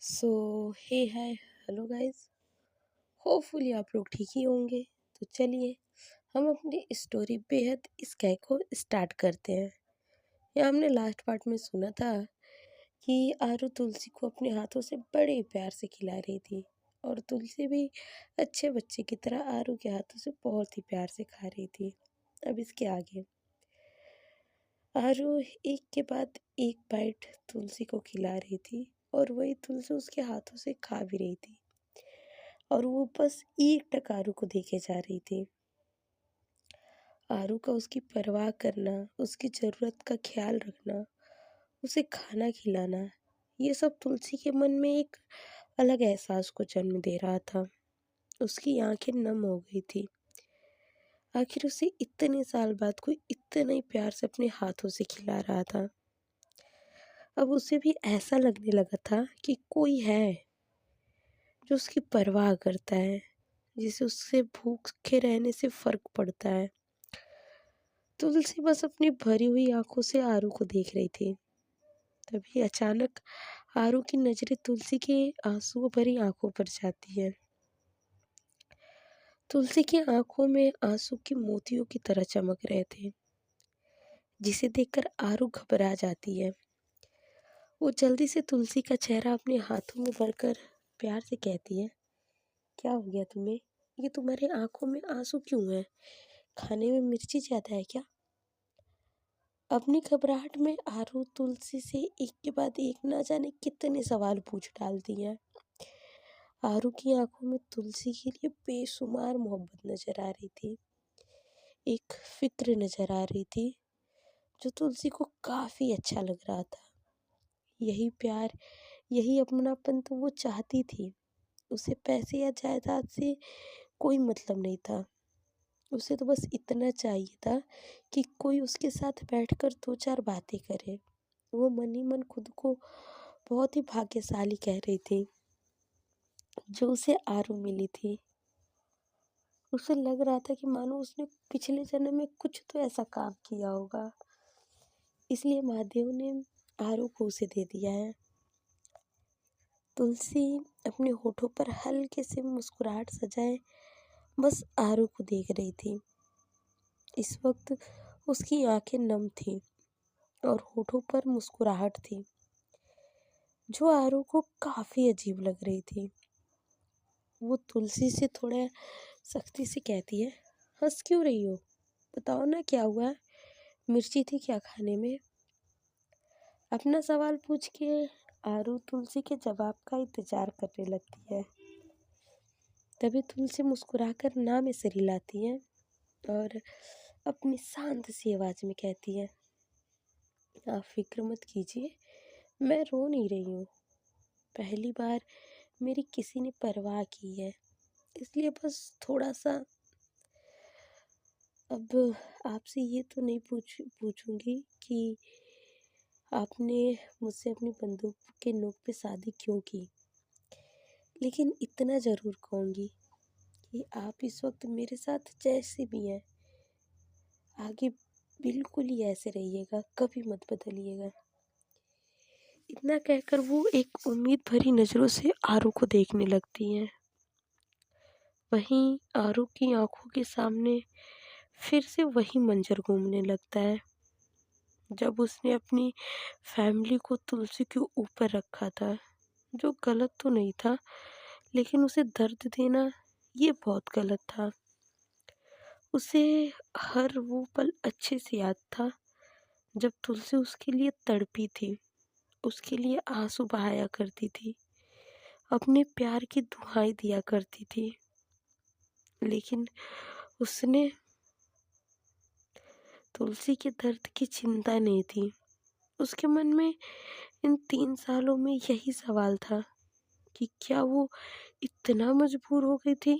सो हे hi hello guys. Hopefully आप लोग ठीक ही होंगे। तो चलिए हम अपनी स्टोरी बेहद इस गाय को स्टार्ट करते हैं। या हमने लास्ट पार्ट में सुना था कि आरू तुलसी को अपने हाथों से बड़े प्यार से खिला रही थी और तुलसी भी अच्छे बच्चे की तरह आरू के हाथों से बहुत ही प्यार से खा रही थी। अब इसके आगे आरू एक के बाद एक बाइट तुलसी को खिला रही थी और वही तुलसी उसके हाथों से खा भी रही थी और वो बस एकटक आरू को देखे जा रही थी। आरू का उसकी परवाह करना, उसकी ज़रूरत का ख्याल रखना, उसे खाना खिलाना, ये सब तुलसी के मन में एक अलग एहसास को जन्म दे रहा था। उसकी आंखें नम हो गई थी। आखिर उसे इतने साल बाद कोई इतना ही प्यार से अपने हाथों से खिला रहा था। अब उसे भी ऐसा लगने लगा था कि कोई है जो उसकी परवाह करता है, जिसे उससे भूखे रहने से फ़र्क पड़ता है। तुलसी बस अपनी भरी हुई आंखों से आरू को देख रही थी। तभी अचानक आरू की नजरें तुलसी के आंसुओं भरी आंखों पर जाती है। तुलसी की आंखों में आंसू की मोतियों की तरह चमक रहे थे, जिसे देखकर आरू घबरा जाती है। वो जल्दी से तुलसी का चेहरा अपने हाथों में भरकर प्यार से कहती है, क्या हो गया तुम्हें? ये तुम्हारी आंखों में आंसू क्यों है? खाने में मिर्ची ज्यादा है क्या? अपनी घबराहट में आरू तुलसी से एक के बाद एक ना जाने कितने सवाल पूछ डालती है। आरू की आंखों में तुलसी के लिए बेशुमार मोहब्बत नजर आ रही थी। एक फिक्र नजर आ रही थी जो तुलसी को काफी अच्छा लग रहा था। यही प्यार, यही अपनापन तो वो चाहती थी। उसे पैसे या जायदाद से कोई मतलब नहीं था। उसे तो बस इतना चाहिए था कि कोई उसके साथ बैठकर दो चार बातें करे। वो मन ही मन खुद को बहुत ही भाग्यशाली कह रही थी जो उसे आरू मिली थी। उसे लग रहा था कि मानो उसने पिछले जन्म में कुछ तो ऐसा काम किया होगा, इसलिए महादेव ने आरू को उसे दे दिया है। तुलसी अपने होठों पर हल्के से मुस्कुराहट सजाए बस आरू को देख रही थी। इस वक्त उसकी आंखें नम थीं और होठों पर मुस्कुराहट थी जो आरू को काफी अजीब लग रही थी। वो तुलसी से थोड़ा सख्ती से कहती है, हंस क्यों रही हो? बताओ ना क्या हुआ? मिर्ची थी क्या खाने में? अपना सवाल पूछ के आरू तुलसी के जवाब का इंतजार करने लगती है। तभी तुलसी मुस्कुराकर ना में सिर हिलाती है और अपनी शांत सी आवाज में कहती है, आप फिक्र मत कीजिए, मैं रो नहीं रही हूँ। पहली बार मेरी किसी ने परवाह की है, इसलिए बस थोड़ा सा। अब आपसे ये तो नहीं पूछूंगी कि आपने मुझसे अपनी बंदूक के नोक पे शादी क्यों की, लेकिन इतना ज़रूर कहूँगी कि आप इस वक्त मेरे साथ जैसे भी हैं, आगे बिल्कुल ही ऐसे रहिएगा, कभी मत बदलिएगा। इतना कहकर वो एक उम्मीद भरी नज़रों से आरू को देखने लगती हैं। वहीं आरू की आंखों के सामने फिर से वही मंजर घूमने लगता है जब उसने अपनी फैमिली को तुलसी के ऊपर रखा था, जो गलत तो नहीं था, लेकिन उसे दर्द देना ये बहुत गलत था। उसे हर वो पल अच्छे से याद था जब तुलसी उसके लिए तड़पी थी, उसके लिए आंसू बहाया करती थी, अपने प्यार की दुहाई दिया करती थी। लेकिन उसने तुलसी के दर्द की चिंता नहीं थी। उसके मन में इन 3 सालों में यही सवाल था कि क्या वो इतना मजबूर हो गई थी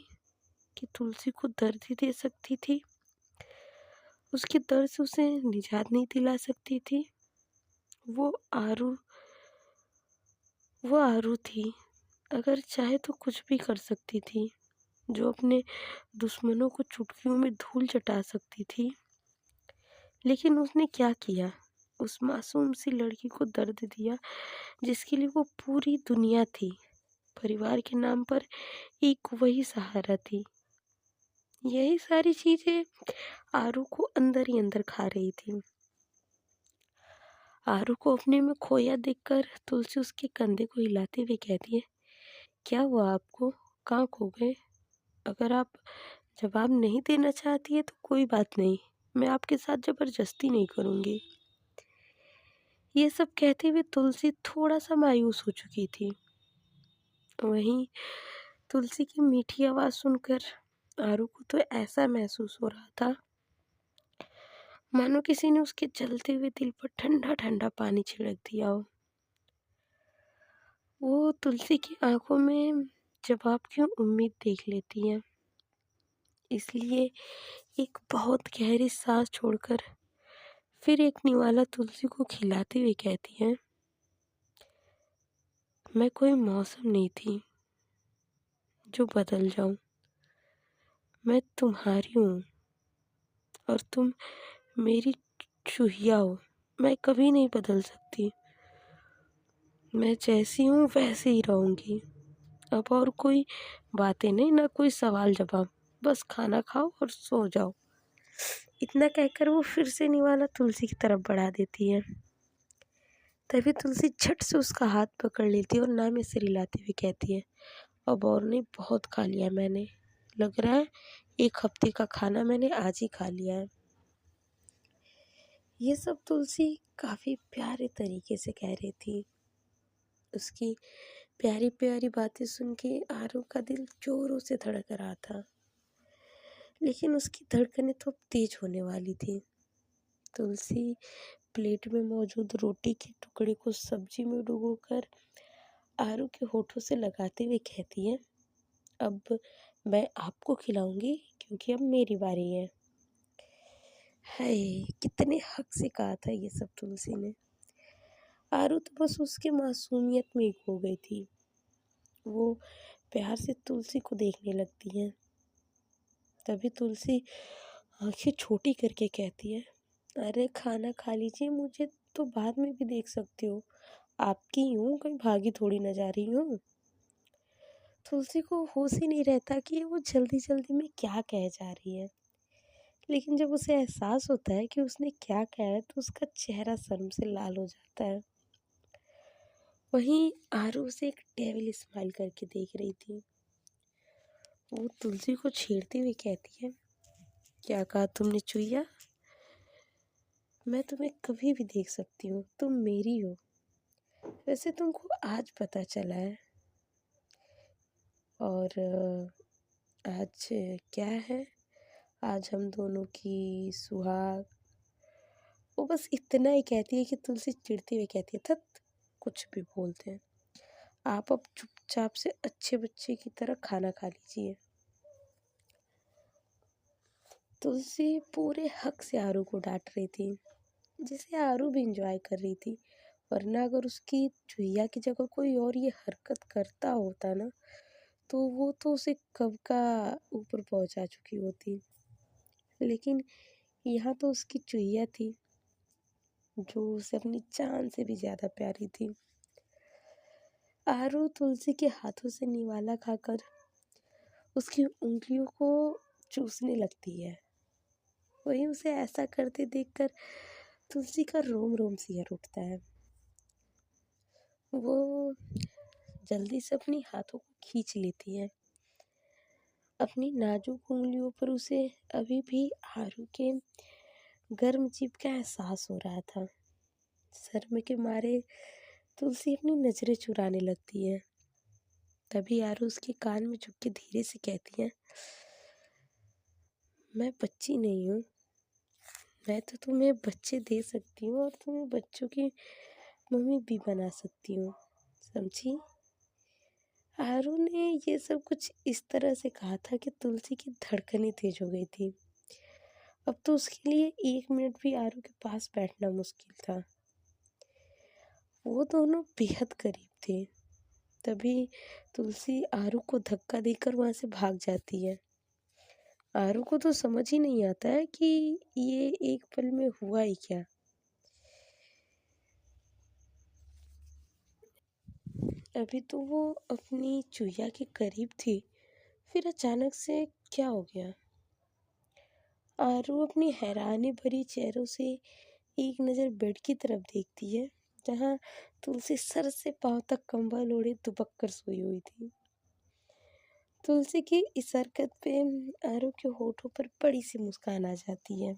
कि तुलसी को दर्द ही दे सकती थी, उसके दर्द से उसे निजात नहीं दिला सकती थी। वो आरू वो आरू थी, अगर चाहे तो कुछ भी कर सकती थी, जो अपने दुश्मनों को चुटकियों में धूल चटा सकती थी। लेकिन उसने क्या किया? उस मासूम सी लड़की को दर्द दिया जिसके लिए वो पूरी दुनिया थी। परिवार के नाम पर एक वही सहारा थी। यही सारी चीजें आरू को अंदर ही अंदर खा रही थी। आरू को अपने में खोया देखकर तुलसी उसके कंधे को हिलाते हुए कहती है, क्या हुआ आपको? कहाँ खो गए? अगर आप जवाब नहीं देना चाहती है तो कोई बात नहीं, मैं आपके साथ जबरदस्ती नहीं करूँगी। ये सब कहते हुए तुलसी थोड़ा सा मायूस हो चुकी थी। वहीं तुलसी की मीठी आवाज़ सुनकर आरू को तो ऐसा महसूस हो रहा था मानो किसी ने उसके जलते हुए दिल पर ठंडा ठंडा पानी छिड़क दिया हो। वो तुलसी की आंखों में जवाब की उम्मीद देख लेती है, इसलिए एक बहुत गहरी सांस छोड़कर फिर एक निवाला तुलसी को खिलाते हुए कहती है, मैं कोई मौसम नहीं थी जो बदल जाऊं, मैं तुम्हारी हूँ और तुम मेरी चूहिया हो। मैं कभी नहीं बदल सकती, मैं जैसी हूँ वैसे ही रहूँगी। अब और कोई बातें नहीं, ना कोई सवाल जवाब, बस खाना खाओ और सो जाओ। इतना कहकर वो फिर से निवाला तुलसी की तरफ बढ़ा देती है। तभी तुलसी झट से उसका हाथ पकड़ लेती है और नाम में सिर हिलाते हुए कहती है, अब और नहीं, बहुत खा लिया मैंने, लग रहा है 1 हफ्ते का खाना मैंने आज ही खा लिया है। ये सब तुलसी काफ़ी प्यारे तरीके से कह रही थी। उसकी प्यारी प्यारी बातें सुन के आरू का दिल जोरों से धड़क रहा था, लेकिन उसकी धड़कनें तो अब तेज होने वाली थी। तुलसी प्लेट में मौजूद रोटी के टुकड़े को सब्जी में डुबोकर आरू के होठों से लगाते हुए कहती है, अब मैं आपको खिलाऊंगी क्योंकि अब मेरी बारी है। हाय, कितने हक से कहा था ये सब तुलसी ने। आरू तो बस उसके मासूमियत में ही खो गई थी। वो प्यार से तुलसी को देखने लगती है। तभी तुलसी आंखें छोटी करके कहती है, अरे खाना खा लीजिए, मुझे तो बाद में भी देख सकते हो, आपकी ही हूँ, कहीं भागी थोड़ी न जा रही हूँ। तुलसी को होश ही नहीं रहता कि वो जल्दी जल्दी में क्या कह जा रही है, लेकिन जब उसे एहसास होता है कि उसने क्या कहा है तो उसका चेहरा शर्म से लाल हो जाता है। वहीं आरू उसे एक डेविल स्माइल करके देख रही थी। वो तुलसी को छेड़ते हुए कहती है, क्या कहा तुमने चुईया? मैं तुम्हें कभी भी देख सकती हूँ, तुम मेरी हो। वैसे तुमको आज पता चला है, और आज क्या है? आज हम दोनों की सुहाग। वो बस इतना ही कहती है कि तुलसी चिढ़ते हुए कहती है, थत, कुछ भी बोलते हैं, आप अब चुपचाप से अच्छे बच्चे की तरह खाना खा लीजिए। तुलसी पूरे हक से आरू को डांट रही थी, जिसे आरू भी इंजॉय कर रही थी, वरना अगर उसकी चुहिया की जगह कोई और ये हरकत करता होता ना, तो वो तो उसे कब का ऊपर पहुंचा चुकी होती। लेकिन यहाँ तो उसकी चुहिया थी जो उसे अपनी जान से भी ज्यादा प्यारी थी। आरू तुलसी के हाथों से निवाला खाकर उसकी उंगलियों को चूसने लगती है। वहीं उसे ऐसा करते देखकर तुलसी का रोम रोम सिहर उठता है। वो जल्दी से अपनी हाथों को खींच लेती है। अपनी नाजुक उंगलियों पर उसे अभी भी आरू के गर्म जीभ का एहसास हो रहा था। शर्म के मारे तुलसी अपनी नजरें चुराने लगती है। तभी आरू उसके कान में झुक के धीरे से कहती है, मैं बच्ची नहीं हूँ, मैं तो तुम्हें बच्चे दे सकती हूँ और तुम्हें बच्चों की मम्मी भी बना सकती हूँ, समझी? आरू ने ये सब कुछ इस तरह से कहा था कि तुलसी की धड़कनें तेज हो गई थी। अब तो उसके लिए 1 मिनट भी आरू के पास बैठना मुश्किल था। वो दोनों बेहद करीब थे। तभी तुलसी आरू को धक्का देकर वहां से भाग जाती है। आरू को तो समझ ही नहीं आता है कि ये एक पल में हुआ ही क्या। अभी तो वो अपनी चुहिया के करीब थी, फिर अचानक से क्या हो गया? आरू अपनी हैरानी भरी चेहरों से एक नज़र बेड की तरफ देखती है, जहाँ तुलसी सर से पाँव तक कंबल ओढ़े दुबक कर सोई हुई थी। तुलसी की इस हरकत पे आरू के होठों पर बड़ी सी मुस्कान आ जाती है।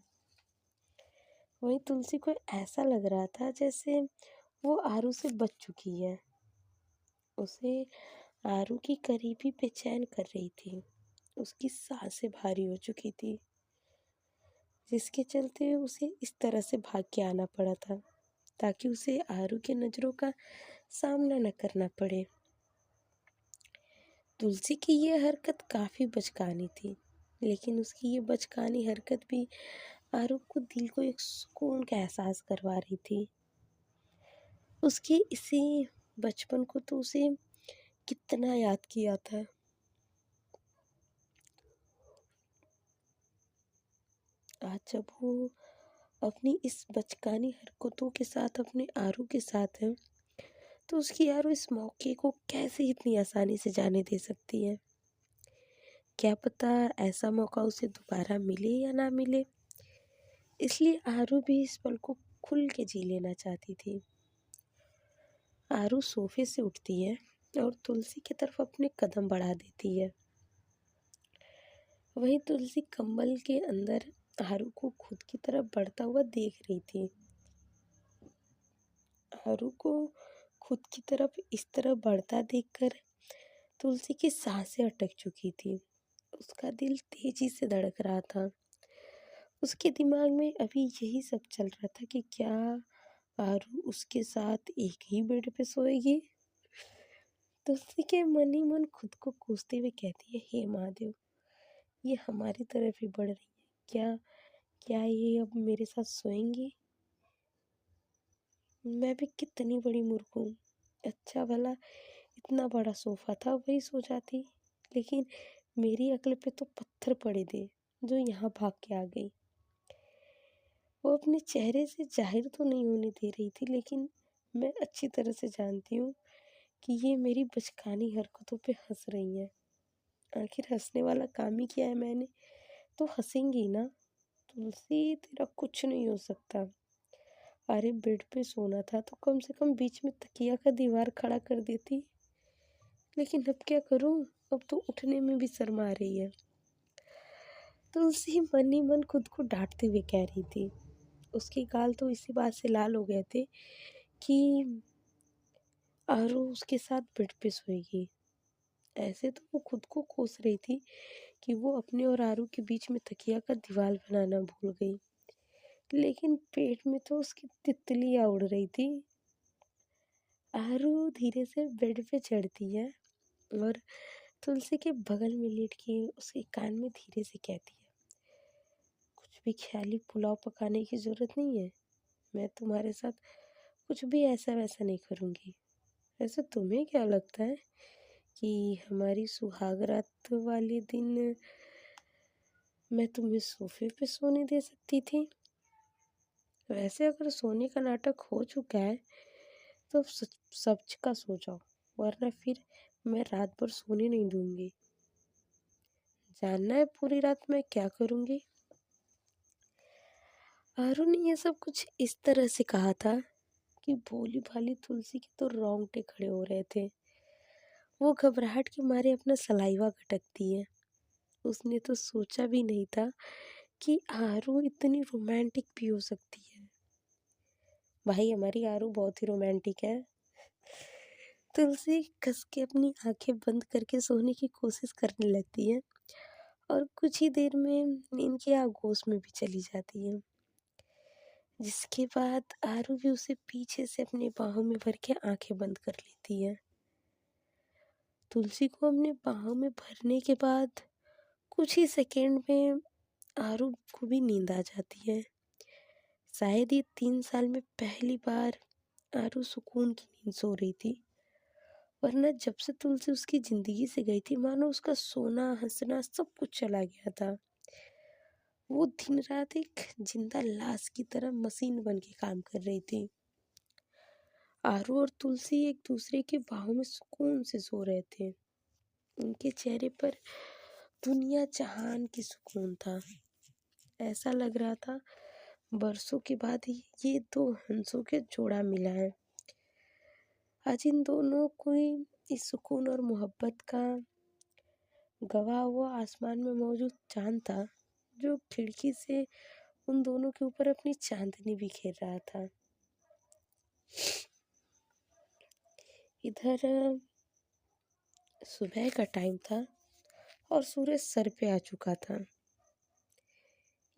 वहीं तुलसी को ऐसा लग रहा था जैसे वो आरू से बच चुकी है। उसे आरू की करीबी बेचैन कर रही थी। उसकी सांसें भारी हो चुकी थी, जिसके चलते उसे इस तरह से भाग के आना पड़ा था, ताकि उसे आरू की नज़रों का सामना न करना पड़े। तुलसी की ये हरकत काफ़ी बचकानी थी, लेकिन उसकी ये बचकानी हरकत भी आरू को दिल को एक सुकून का एहसास करवा रही थी। उसके इसी बचपन को तो उसे कितना याद किया था। आज जब वो अपनी इस बचकानी हरकतों के साथ अपने आरू के साथ है, तो उसकी आरू इस मौके को कैसे इतनी आसानी से जाने दे सकती है? क्या पता ऐसा मौका उसे दोबारा मिले या ना मिले। इसलिए आरू भी इस पल को खुल के जी लेना चाहती थी। आरू सोफे से उठती है और तुलसी की तरफ अपने कदम बढ़ा देती है। वहीं तुलसी कंबल के अंदर आरू को खुद की तरफ बढ़ता हुआ देख रही थी। आरू को खुद की तरफ इस तरह बढ़ता देखकर तुलसी की सांसें अटक चुकी थी। उसका दिल तेजी से धड़क रहा था। उसके दिमाग में अभी यही सब चल रहा था कि क्या आरू उसके साथ एक ही बेड पे सोएगी। तुलसी के मन ही मन खुद को कोसते हुए कहती है, हे महादेव, ये हमारी तरफ ही बढ़ रही है। क्या क्या ये अब मेरे साथ सोएंगी? मैं भी कितनी बड़ी मूर्ख हूँ। अच्छा भला इतना बड़ा सोफा था, वही सो जाती। लेकिन मेरी अक्ल पे तो पत्थर पड़े थे, जो यहाँ भाग के आ गई। वो अपने चेहरे से जाहिर तो नहीं होने दे रही थी, लेकिन मैं अच्छी तरह से जानती हूँ कि ये मेरी बचकानी हरकतों पे हंस रही हैं। आखिर हंसने वाला काम ही किया है मैंने, तो हंसेंगी ना। तुलसी, तेरा कुछ नहीं हो सकता। अरे बेड पे सोना था तो कम से कम बीच में तकिया का दीवार खड़ा कर देती। लेकिन अब क्या करूं, अब तो उठने में भी शर्म आ रही है। तुलसी मन ही मन खुद को डांटते हुए कह रही थी। उसके गाल तो इसी बात से लाल हो गए थे कि आरू उसके साथ बेड पे सोएगी। ऐसे तो वो खुद को कोस रही थी कि वो अपने और आरू के बीच में तकिया का दीवार बनाना भूल गई, लेकिन पेट में तो उसकी तितलियां उड़ रही थी। आरू धीरे से बेड पे चढ़ती है और तुलसी के बगल में लेट के उसके कान में धीरे से कहती है, कुछ भी ख्याली पुलाव पकाने की जरूरत नहीं है। मैं तुम्हारे साथ कुछ भी ऐसा वैसा नहीं करूँगी। वैसे तुम्हें क्या लगता है कि हमारी सुहागरात वाले दिन मैं तुम्हें सोफे पे सोने दे सकती थी? वैसे अगर सोने का नाटक हो चुका है तो सच सच का सो जाओ, वरना फिर मैं रात भर सोने नहीं दूंगी। जानना है पूरी रात मैं क्या करूंगी? आरू ने ये सब कुछ इस तरह से कहा था कि भोली भाली तुलसी के तो रोंगटे खड़े हो रहे थे। वो घबराहट के मारे अपना सलाइवा गटकती है। उसने तो सोचा भी नहीं था कि आरू इतनी रोमांटिक भी हो सकती है। भाई, हमारी आरू बहुत ही रोमांटिक है। तुलसी कस के अपनी आंखें बंद करके सोने की कोशिश करने लगती है और कुछ ही देर में नींद के आगोश में भी चली जाती है। जिसके बाद आरू भी उसे पीछे से अपनी बाहों में भर के आंखें बंद कर लेती है। तुलसी को अपने बाहों में भरने के बाद कुछ ही सेकंड में आरू को भी नींद आ जाती है। शायद ये 3 साल में पहली बार आरू सुकून की नींद सो रही थी। वरना जब से तुलसी उसकी जिंदगी से गई थी, मानो उसका सोना हंसना सब कुछ चला गया था। वो दिन रात एक जिंदा लाश की तरह मशीन बन के काम कर रही थी। आरू और तुलसी एक दूसरे की बाहों में सुकून से सो रहे थे। उनके चेहरे पर दुनिया जहान की सुकून था। ऐसा लग रहा था बरसों के बाद ही ये दो हंसों के जोड़ा मिला है। आज इन दोनों को इस सुकून और मोहब्बत का गवाह हुआ आसमान में मौजूद चांद था, जो खिड़की से उन दोनों के ऊपर अपनी चांदनी बिखेर रहा था। इधर सुबह का टाइम था और सूरज सर पे आ चुका था।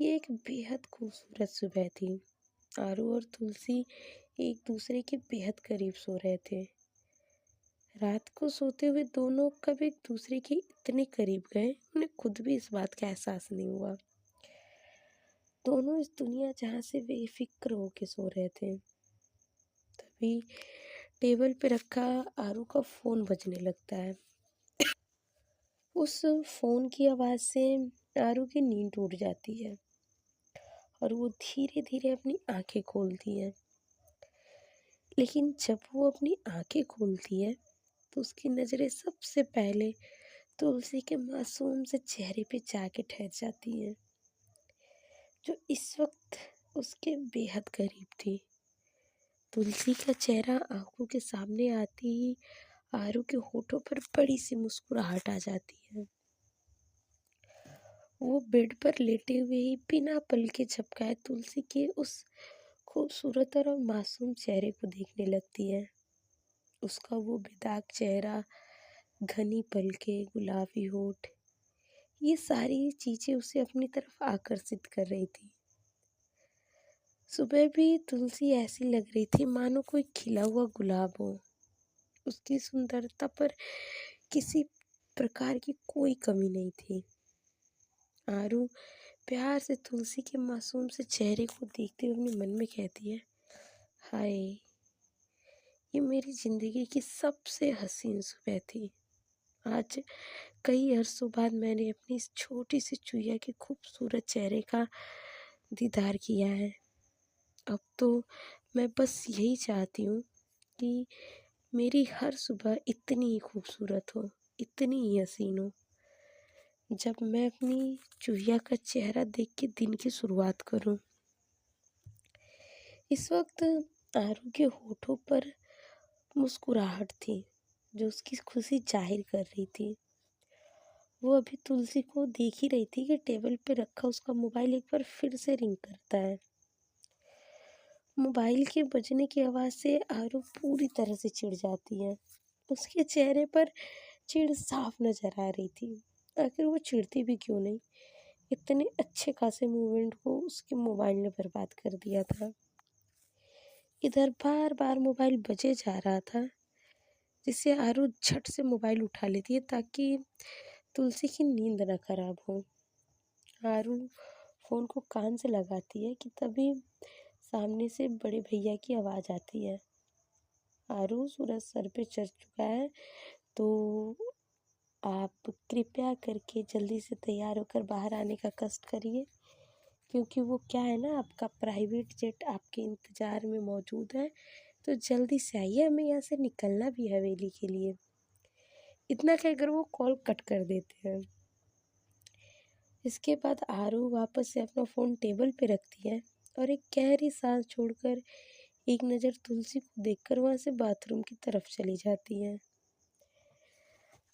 ये एक बेहद खूबसूरत सुबह थी। आरू और तुलसी एक दूसरे के बेहद करीब सो रहे थे। रात को सोते हुए दोनों कब एक दूसरे के इतने करीब गए, उन्हें खुद भी इस बात का एहसास नहीं हुआ। दोनों इस दुनिया जहां से बेफिक्र होके सो रहे थे। तभी टेबल पे रखा आरू का फोन बजने लगता है। उस फोन की आवाज से आरू की नींद टूट जाती है और वो धीरे धीरे अपनी आंखें खोलती है। लेकिन जब वो अपनी आंखें खोलती है तो उसकी नज़रें सबसे पहले तुलसी के मासूम से चेहरे पे जाके ठहर जाती हैं, जो इस वक्त उसके बेहद करीब थी। तुलसी का चेहरा आंखों के सामने आते ही आरू के होठों पर बड़ी सी मुस्कुराहट आ जाती है। वो बेड पर लेटे हुए ही बिना पलके झपकाए तुलसी के उस खूबसूरत और मासूम चेहरे को देखने लगती है। उसका वो बेदाग चेहरा, घनी पलके, गुलाबी होठ, ये सारी चीजें उसे अपनी तरफ आकर्षित कर रही थी। सुबह भी तुलसी ऐसी लग रही थी मानो कोई खिला हुआ गुलाब हो। उसकी सुंदरता पर किसी प्रकार की कोई कमी नहीं थी। आरू प्यार से तुलसी के मासूम से चेहरे को देखते हुए अपने मन में कहती है, हाय, ये मेरी जिंदगी की सबसे हसीन सुबह थी। आज कई अरसों बाद मैंने अपनी इस छोटी सी चुईया के खूबसूरत चेहरे का दीदार किया है। अब तो मैं बस यही चाहती हूँ कि मेरी हर सुबह इतनी ही खूबसूरत हो, इतनी ही हसीन हो, जब मैं अपनी चुहिया का चेहरा देख के दिन की शुरुआत करूं। इस वक्त आरू के होठों पर मुस्कुराहट थी, जो उसकी खुशी जाहिर कर रही थी। वो अभी तुलसी को देख ही रही थी कि टेबल पे रखा उसका मोबाइल एक बार फिर से रिंग करता है। मोबाइल के बजने की आवाज़ से आरू पूरी तरह से चिढ़ जाती है। उसके चेहरे पर चिढ़ साफ नजर आ रही थी। आखिर वो चिढ़ती भी क्यों नहीं, इतने अच्छे खासे मूवमेंट को उसके मोबाइल ने बर्बाद कर दिया था। इधर बार बार मोबाइल बजे जा रहा था, जिससे आरू झट से मोबाइल उठा लेती है ताकि तुलसी की नींद न खराब हो। आरू फोन को कान से लगाती है कि तभी सामने से बड़े भैया की आवाज़ आती है, आरू, सूरज सर पे चढ़ चुका है, तो आप कृपया करके जल्दी से तैयार होकर बाहर आने का कष्ट करिए, क्योंकि वो क्या है ना, आपका प्राइवेट जेट आपके इंतज़ार में मौजूद है, तो जल्दी से आइए, हमें यहाँ से निकलना भी है हवेली के लिए। इतना कहकर वो कॉल कट कर देते हैं। इसके बाद आरू वापस से अपना फ़ोन टेबल पे रखती है और एक गहरी सांस छोड़कर एक नज़र तुलसी को देखकर वहाँ से बाथरूम की तरफ चली जाती है।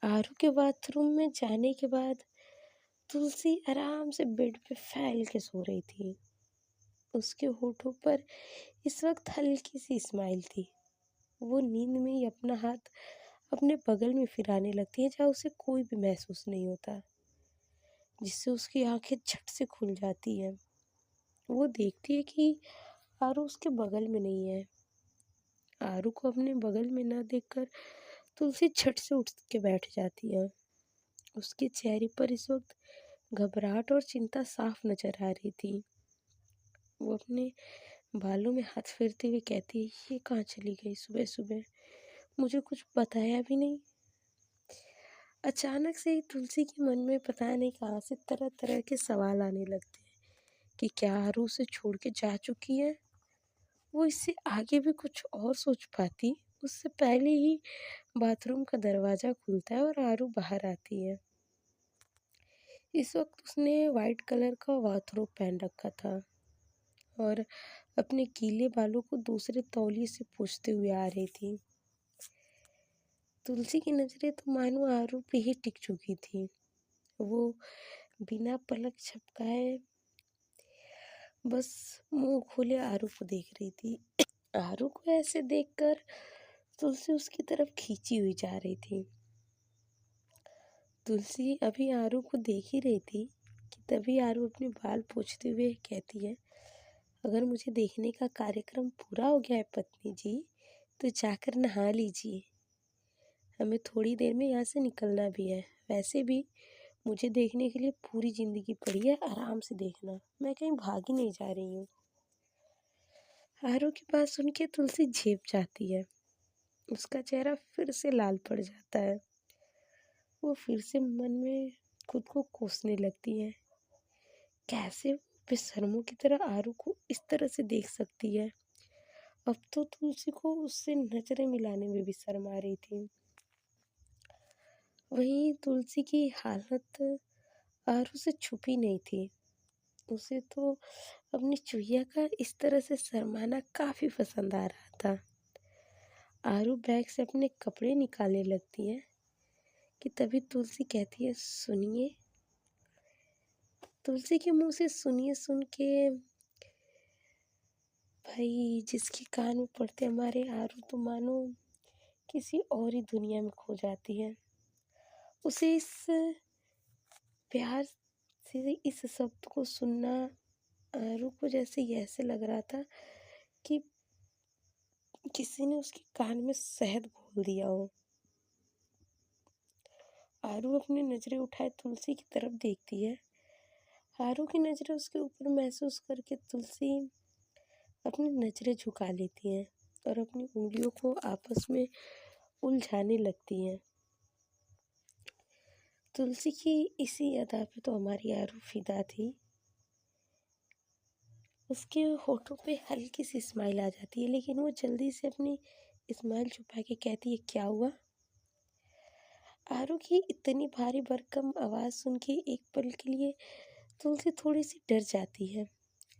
आरू के बाथरूम में जाने के बाद तुलसी आराम से बेड पे फैल के सो रही थी। उसके होठों पर इस वक्त हल्की सी स्माइल थी। वो नींद में ही अपना हाथ अपने बगल में फिराने लगती है, जहाँ उसे कोई भी महसूस नहीं होता, जिससे उसकी आंखें झट से खुल जाती हैं। वो देखती है कि आरू उसके बगल में नहीं है। आरू को अपने बगल में न देखकर तुलसी झट से उठ के बैठ जाती है। उसके चेहरे पर इस वक्त घबराहट और चिंता साफ नजर आ रही थी। वो अपने बालों में हाथ फेरते हुए कहती है, ये कहाँ चली गई सुबह सुबह, मुझे कुछ बताया भी नहीं। अचानक से ही तुलसी के मन में पता नहीं कहाँ से तरह तरह के सवाल आने लगते हैं कि क्या आरू उसे छोड़ के जा चुकी है। वो इससे आगे भी कुछ और सोच पाती, उससे पहले ही बाथरूम का दरवाज़ा खुलता है और आरू बाहर आती है। इस वक़्त उसने वाइट कलर का बाथरोब पहन रखा था और अपने गीले बालों को दूसरे तौलिए से पोंछते हुए आ रही थी। तुलसी की नज़रें तो मानो आरू पे ही टिक चुकी थी। वो बिना पलक झपकाए बस मुँह खोले आरू को देख रही थी। आरू को ऐसे देखकर तुलसी उसकी तरफ खींची हुई जा रही थी। तुलसी अभी आरू को देख ही रही थी कि तभी आरू अपने बाल पोंछते हुए कहती है, अगर मुझे देखने का कार्यक्रम पूरा हो गया है पत्नी जी, तो जाकर नहा लीजिए। हमें थोड़ी देर में यहाँ से निकलना भी है। वैसे भी मुझे देखने के लिए पूरी ज़िंदगी पड़ी है, आराम से देखना। मैं कहीं भाग ही नहीं जा रही हूँ। आरू की बात सुन के तुलसी झेप जाती है। उसका चेहरा फिर से लाल पड़ जाता है। वो फिर से मन में खुद को कोसने लगती है। कैसे वो बेशर्मों की तरह आरू को इस तरह से देख सकती है। अब तो तुलसी को उससे नजरें मिलाने में भी शर्म आ रही थी। वहीं तुलसी की हालत आरू से छुपी नहीं थी। उसे तो अपनी चुहिया का इस तरह से शर्माना काफी पसंद आ रहा था। आरू बैग से अपने कपड़े निकालने लगती है कि तभी तुलसी कहती है, सुनिए। तुलसी के मुंह से सुनिए सुन के भाई जिसके कान में पड़ते हमारे आरू तो मानो किसी और ही दुनिया में खो जाती है। उसे इस प्यार से इस शब्द को सुनना आरू को जैसे ऐसे लग रहा था कि किसी ने उसके कान में शहद घोल दिया हो। आरू अपनी नजरें उठाए तुलसी की तरफ देखती है। आरू की नजरें उसके ऊपर महसूस करके तुलसी अपनी नजरें झुका लेती है और अपनी उंगलियों को आपस में उलझाने लगती हैं। तुलसी की इसी अदा पे तो हमारी आरू फिदा थी। उसके होठों पे हल्की सी स्माइल आ जाती है, लेकिन वो जल्दी से अपनी स्माइल छुपा के कहती है, क्या हुआ? आरू की इतनी भारी भरकम आवाज़ सुन के एक पल के लिए तुलसी थोड़ी सी डर जाती है,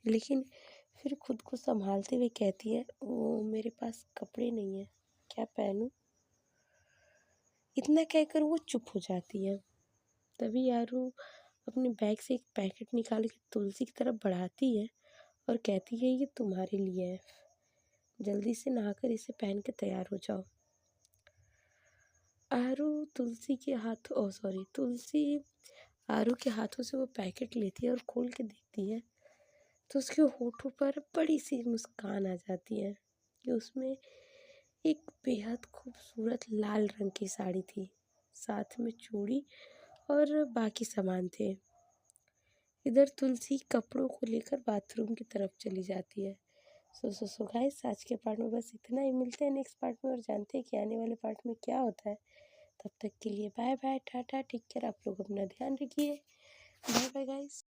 लेकिन फिर खुद को संभालते हुए कहती है, वो मेरे पास कपड़े नहीं है, क्या पहनूं? इतना कहकर वो चुप हो जाती है। तभी आरू अपने बैग से एक पैकेट निकाल के तुलसी की तरफ बढ़ाती है और कहती है, ये तुम्हारे लिए है, जल्दी से नहाकर इसे पहन के तैयार हो जाओ। आरू तुलसी आरू के हाथों से वो पैकेट लेती है और खोल के देखती है तो उसके होठों पर बड़ी सी मुस्कान आ जाती है कि उसमें एक बेहद खूबसूरत लाल रंग की साड़ी थी, साथ में चूड़ी और बाकी सामान थे। इधर तुलसी कपड़ों को लेकर बाथरूम की तरफ चली जाती है। सो गाइस, आज के पार्ट में बस इतना ही। मिलते हैं नेक्स्ट पार्ट में और जानते हैं कि आने वाले पार्ट में क्या होता है। तब तक के लिए bye bye, tata, take care. आप लोग अपना ध्यान रखिए। Bye bye guys.